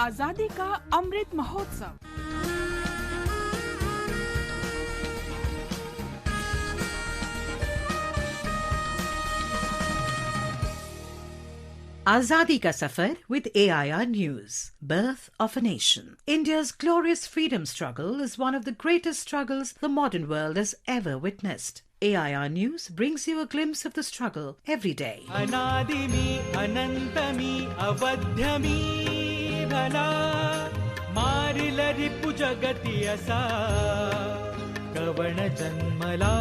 आजादी का Amrit Mahotsav. Azadi ka Safar with AIR News. Birth of a Nation. India's glorious freedom struggle is one of the greatest struggles the modern world has ever witnessed. AIR News brings you a glimpse of the struggle every day. Anadimi, anantami, avadhyami, bhala, marilari pujagati asa, kavana janmala.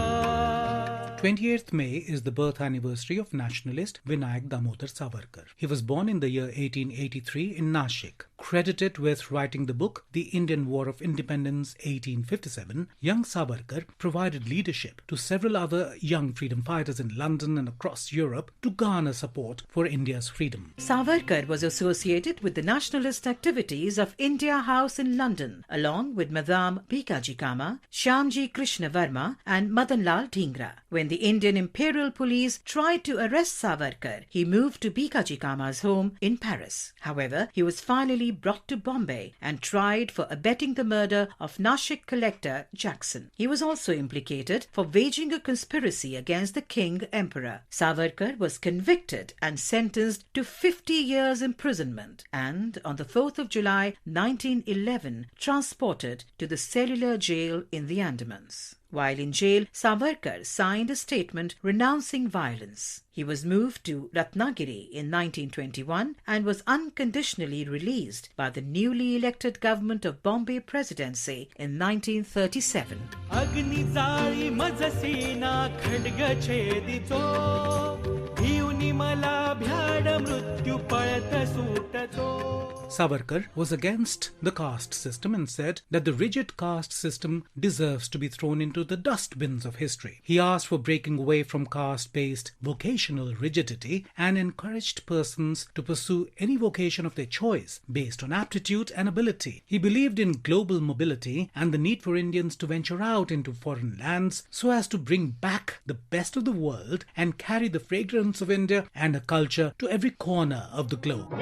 28th May is the birth anniversary of nationalist Vinayak Damodar Savarkar. He was born in the year 1883 in Nashik. Credited with writing the book The Indian War of Independence 1857, young Savarkar provided leadership to several other young freedom fighters in London and across Europe to garner support for India's freedom. Savarkar was associated with the nationalist activities of India House in London, along with Madame Bhikaji Cama, Shyamji Krishna Verma and Madan Lal Dhingra. When the Indian Imperial Police tried to arrest Savarkar, he moved to Bhikaji Cama's home in Paris. However, he was finally brought to Bombay and tried for abetting the murder of Nashik collector Jackson. He was also implicated for waging a conspiracy against the King Emperor. Savarkar was convicted and sentenced to 50 years imprisonment and on the 4th of July 1911 transported to the cellular jail in the Andamans. While in jail, Savarkar signed a statement renouncing violence. He was moved to Ratnagiri in 1921 and was unconditionally released by the newly elected government of Bombay Presidency in 1937. Savarkar was against the caste system and said that the rigid caste system deserves to be thrown into the dustbins of history. He asked for breaking away from caste-based vocational rigidity and encouraged persons to pursue any vocation of their choice based on aptitude and ability. He believed in global mobility and the need for Indians to venture out into foreign lands so as to bring back the best of the world and carry the fragrance of India and her culture to every corner of the globe.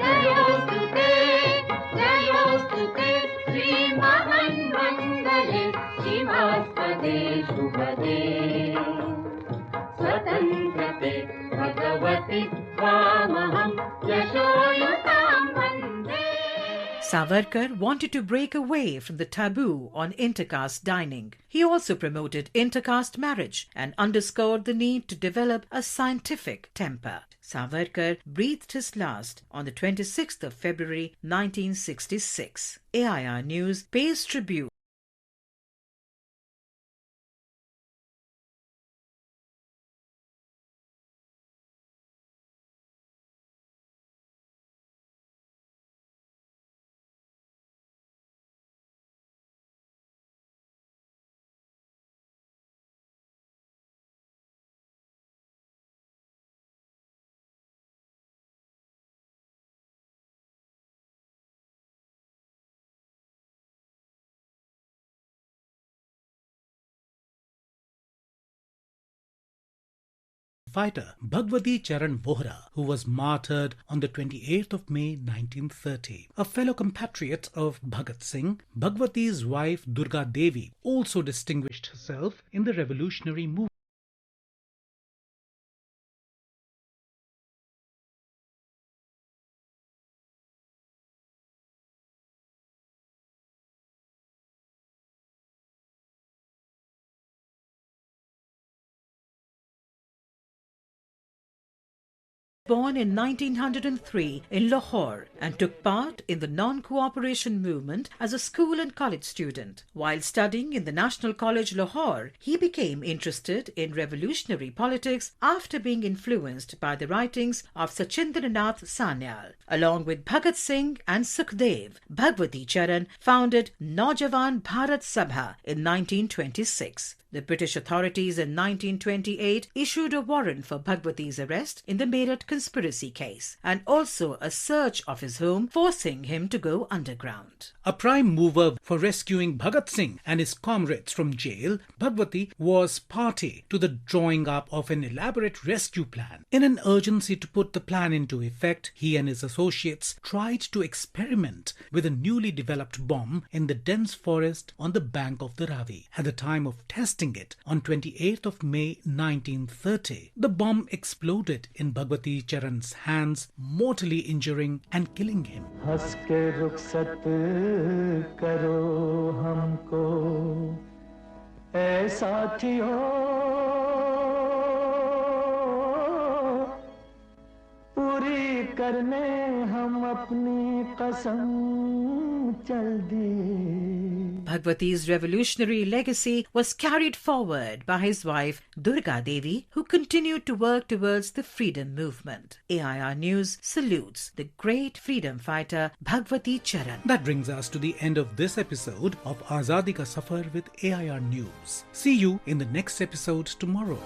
Savarkar wanted to break away from the taboo on intercaste dining. He also promoted intercaste marriage and underscored the need to develop a scientific temper. Savarkar breathed his last on the 26th of February 1966. AIR News pays tribute. Fighter Bhagwati Charan Bohra, who was martyred on the 28th of May 1930. A fellow compatriot of Bhagat Singh, Bhagwati's wife Durga Devi also distinguished herself in the revolutionary movement. Born in 1903 in Lahore and took part in the non-cooperation movement as a school and college student. While studying in the National College Lahore, he became interested in revolutionary politics after being influenced by the writings of Sachindranath Sanyal. Along with Bhagat Singh and Sukhdev, Bhagwati Charan founded Naujawan Bharat Sabha in 1926. The British authorities in 1928 issued a warrant for Bhagwati's arrest in the Meerut conspiracy case and also a search of his home, forcing him to go underground. A prime mover for rescuing Bhagat Singh and his comrades from jail, Bhagwati was party to the drawing up of an elaborate rescue plan. In an urgency to put the plan into effect, he and his associates tried to experiment with a newly developed bomb in the dense forest on the bank of the Ravi. At the time of testing it on 28th of May 1930, the bomb exploded in Bhagwati Charan's hands, mortally injuring and killing him. हंस के रुखसत करो हमको ऐ साथियों पूरी करने हम अपनी कसम चल दी. Bhagwati's revolutionary legacy was carried forward by his wife Durga Devi, who continued to work towards the freedom movement. AIR News salutes the great freedom fighter Bhagwati Charan. That brings us to the end of this episode of Azadi Ka Safar with AIR News. See you in the next episode tomorrow.